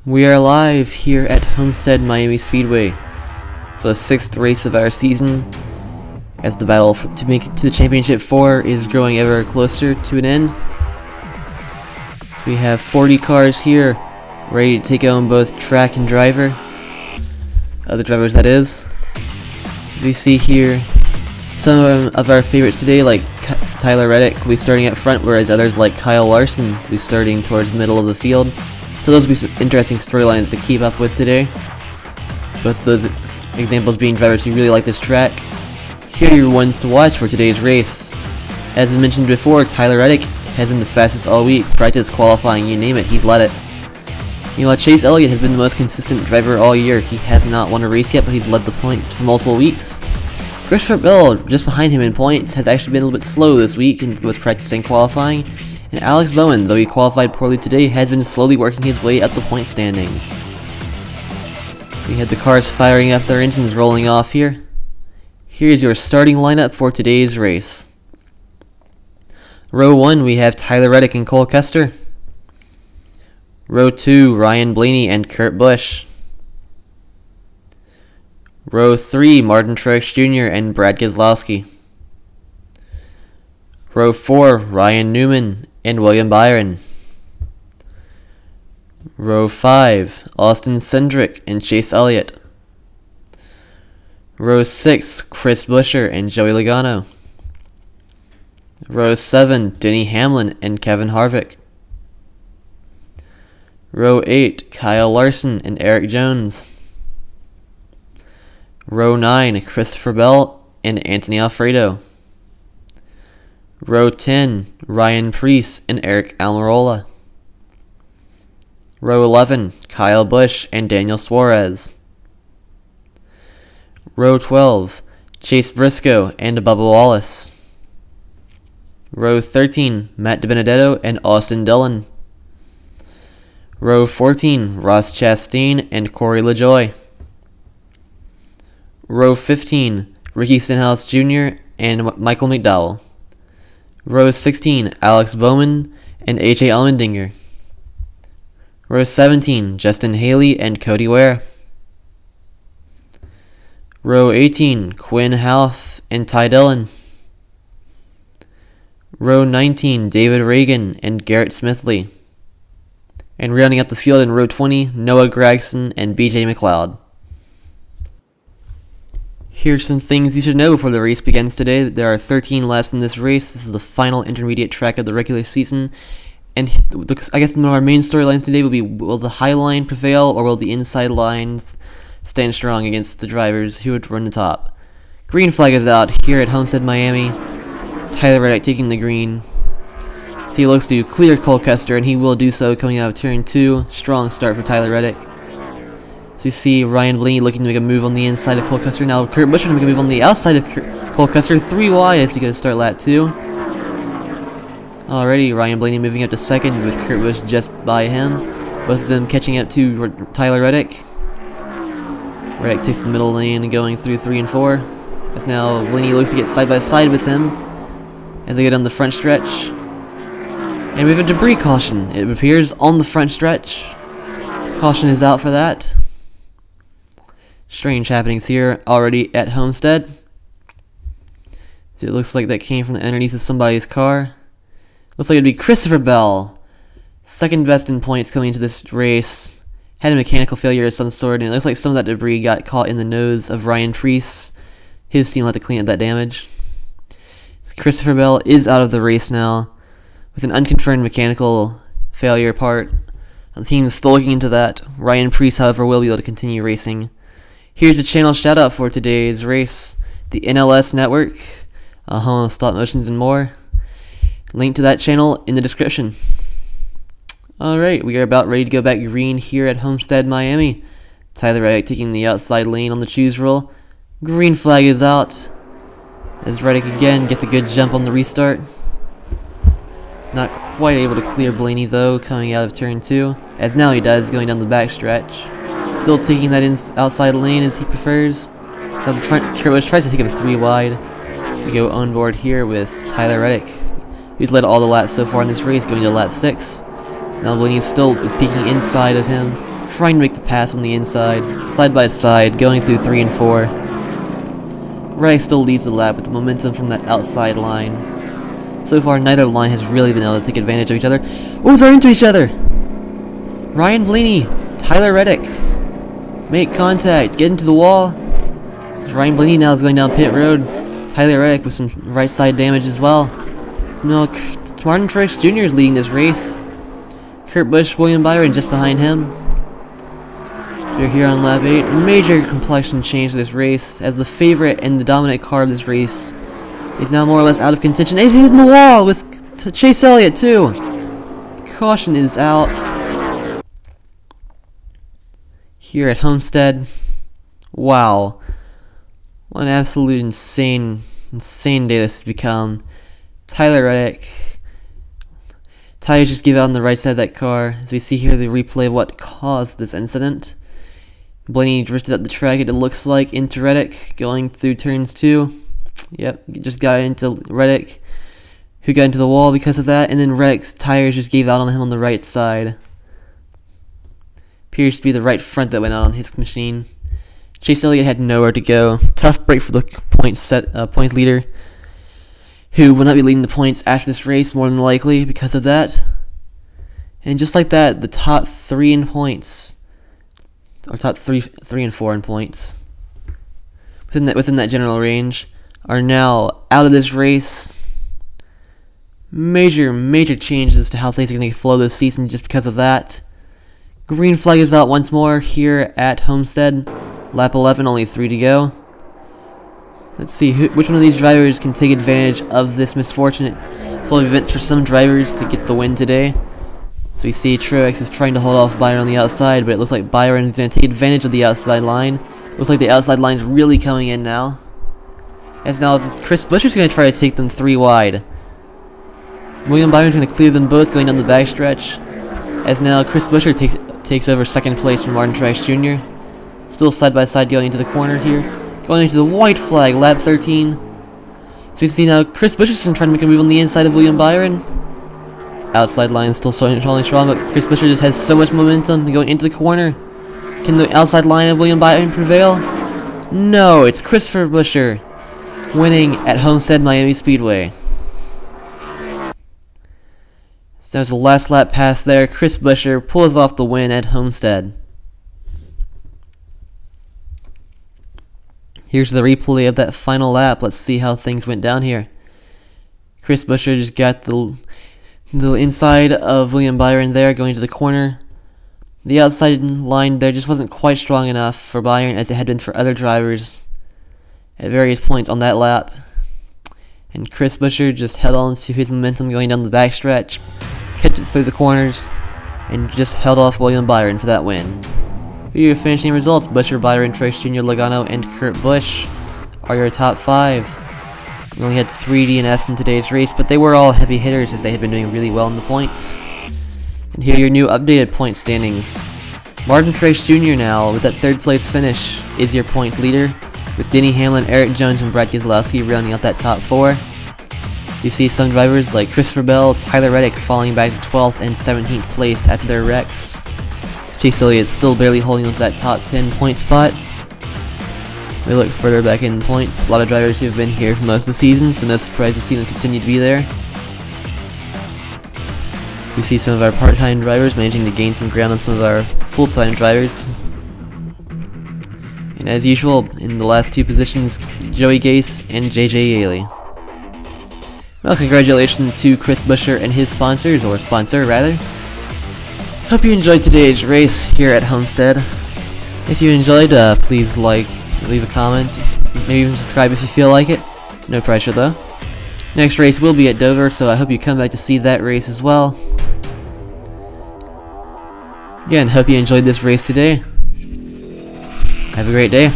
We are live here at Homestead Miami Speedway for the 6th race of our season, as the battle to make it to the Championship 4 is growing ever closer to an end. We have 40 cars here ready to take on both track and driver. Other drivers, that is. As we see here, some of our favorites today, like Tyler Reddick, will be starting up front, whereas others like Kyle Larson will be starting towards the middle of the field. So those will be some interesting storylines to keep up with today. Both of those examples being drivers who really like this track. Here are your ones to watch for today's race. As I mentioned before, Tyler Reddick has been the fastest all week. Practice, qualifying, you name it, he's led it. Meanwhile, Chase Elliott has been the most consistent driver all year. He has not won a race yet, but he's led the points for multiple weeks. Christopher Bell, just behind him in points, has actually been a little bit slow this week with practice and qualifying. And Alex Bowman, though he qualified poorly today, has been slowly working his way up the point standings. We had the cars firing up their engines, rolling off here. Here's your starting lineup for today's race. Row 1, we have Tyler Reddick and Cole Custer. Row 2, Ryan Blaney and Kurt Busch. Row 3, Martin Truex Jr. and Brad Keselowski. Row 4, Ryan Newman and William Byron. Row 5, Austin Cindric and Chase Elliott. Row 6, Chris Buescher and Joey Logano. Row 7, Denny Hamlin and Kevin Harvick. Row 8, Kyle Larson and Eric Jones. Row 9, Christopher Bell and Anthony Alfredo. Row 10, Ryan Preece and Eric Almirola. Row 11, Kyle Busch and Daniel Suarez. Row 12, Chase Briscoe and Bubba Wallace. Row 13, Matt DiBenedetto and Austin Dillon. Row 14, Ross Chastain and Corey LaJoie. Row 15, Ricky Stenhouse Jr. and Michael McDowell. Row 16, Alex Bowman and AJ Allmendinger. Row 17, Justin Haley and Cody Ware. Row 18, Quinn Houff and Ty Dillon. Row 19, David Reagan and Garrett Smithley. And rounding out the field in row 20, Noah Gragson and BJ McLeod. Here's some things you should know before the race begins today. There are 13 laps in this race. This is the final intermediate track of the regular season. And I guess one of our main storylines today will be, will the high line prevail or will the inside lines stand strong against the drivers who would run the top? Green flag is out here at Homestead, Miami. Tyler Reddick taking the green. So he looks to clear Cole Custer, and he will do so coming out of turn 2. Strong start for Tyler Reddick. So you see Ryan Blaney looking to make a move on the inside of Cole Custer. Now Kurt Busch going to make a move on the outside of Cole Custer. 3 wide as we go to start lap 2. Already Ryan Blaney moving up to second with Kurt Busch just by him. Both of them catching up to Tyler Reddick. Reddick takes the middle lane and going through 3 and 4. As now Blaney looks to get side by side with him as they get on the front stretch. And we have a debris caution, it appears, on the front stretch. Caution is out for that. Strange happenings here already at Homestead. So it looks like that came from underneath of somebody's car. Looks like it'd be Christopher Bell, second best in points coming into this race. Had a mechanical failure of some sort, and it looks like some of that debris got caught in the nose of Ryan Preece. His team will have to clean up that damage. Christopher Bell is out of the race now, with an unconfirmed mechanical failure part. The team is still looking into that. Ryan Preece, however, will be able to continue racing. Here's a channel shout out for today's race, the NLS Network, home of stop motions and more. Link to that channel in the description. Alright, we are about ready to go back green here at Homestead, Miami. Tyler Reddick taking the outside lane on the choose roll. Green flag is out, as Reddick again gets a good jump on the restart. Not quite able to clear Blaney though, coming out of turn 2, as now he does, going down the back stretch. Still taking that outside lane as he prefers. So the front, Kurt Busch tries to take him 3 wide. We go on board here with Tyler Reddick, who's led all the laps so far in this race, going to lap 6. So now Blaney still is peeking inside of him. trying to make the pass on the inside, side by side, going through 3 and 4. Reddick still leads the lap with the momentum from that outside line. So far, neither line has really been able to take advantage of each other. Oh, they're into each other! Ryan Blaney, Tyler Reddick, make contact, get into the wall. Ryan Blaney now is going down pit road. Tyler Reddick with some right side damage as well. So now Martin Truex Jr. is leading this race. Kurt Busch, William Byron just behind him. We're here on lap 8. Major complexion change to this race, as the favorite and the dominant car of this race is now more or less out of contention. And he's in the wall with Chase Elliott too. Caution is out. Here at Homestead. Wow. What an absolute insane day this has become. Tyler Reddick. Tires just gave out on the right side of that car. As we see here the replay of what caused this incident. Blaney drifted up the track, it looks like, into Reddick, going through turns 2. Yep, just got into Reddick, who got into the wall because of that, and then Reddick's tires just gave out on him on the right side. Appears to be the right front that went out on his machine. Chase Elliott had nowhere to go. Tough break for the points leader, who will not be leading the points after this race, more than likely, because of that. And just like that, the top 3 in points, or top 3 and 4 in points, within that general range, are now out of this race. Major changes to how things are going to flow this season just because of that. Green flag is out once more here at Homestead. Lap 11, only 3 to go. Let's see which one of these drivers can take advantage of this misfortunate flow of events for some drivers to get the win today. So we see Truex is trying to hold off Byron on the outside, but it looks like Byron is going to take advantage of the outside line. Looks like the outside line is really coming in now. As now Chris Buescher is going to try to take them 3 wide. William Byron is going to clear them both going down the backstretch. As now Chris Buescher takes over 2nd place from Martin Truex Jr. Still side by side going into the corner here. Going into the white flag, lap 13. So we see now Chris Buescher is going to try to make a move on the inside of William Byron. Outside line is still strong, but Chris Buescher just has so much momentum going into the corner. Can the outside line of William Byron prevail? No, it's Christopher Buescher winning at Homestead Miami Speedway. So there's a last lap pass there. Chris Buescher pulls off the win at Homestead. Here's the replay of that final lap. Let's see how things went down here. Chris Buescher just got the inside of William Byron there, going to the corner. The outside line there just wasn't quite strong enough for Byron as it had been for other drivers at various points on that lap. And Chris Buescher just held on to his momentum going down the backstretch, kept it through the corners, and just held off William Byron for that win. Here are your finishing results. Buescher, Byron, Truex Jr., Logano, and Kurt Busch are your top 5. We only had 3 DNFs in today's race, but they were all heavy hitters as they had been doing really well in the points. And here are your new updated point standings. Martin Truex Jr. now, with that 3rd place finish, is your points leader, with Denny Hamlin, Eric Jones, and Brad Keselowski rounding out that top 4. You see some drivers like Christopher Bell, Tyler Reddick falling back to 12th and 17th place after their wrecks. Chase Elliott still barely holding on to that top 10 point spot. We look further back in points. A lot of drivers who have been here for most of the season, so no surprise to see them continue to be there. We see some of our part-time drivers managing to gain some ground on some of our full-time drivers. And as usual, in the last 2 positions, Joey Gase and JJ Yaley. Well, congratulations to Chris Buescher and his sponsors, or sponsor rather. Hope you enjoyed today's race here at Homestead. If you enjoyed, please leave a comment, maybe even subscribe if you feel like it. No pressure though. Next race will be at Dover, so I hope you come back to see that race as well. Again, hope you enjoyed this race today. Have a great day.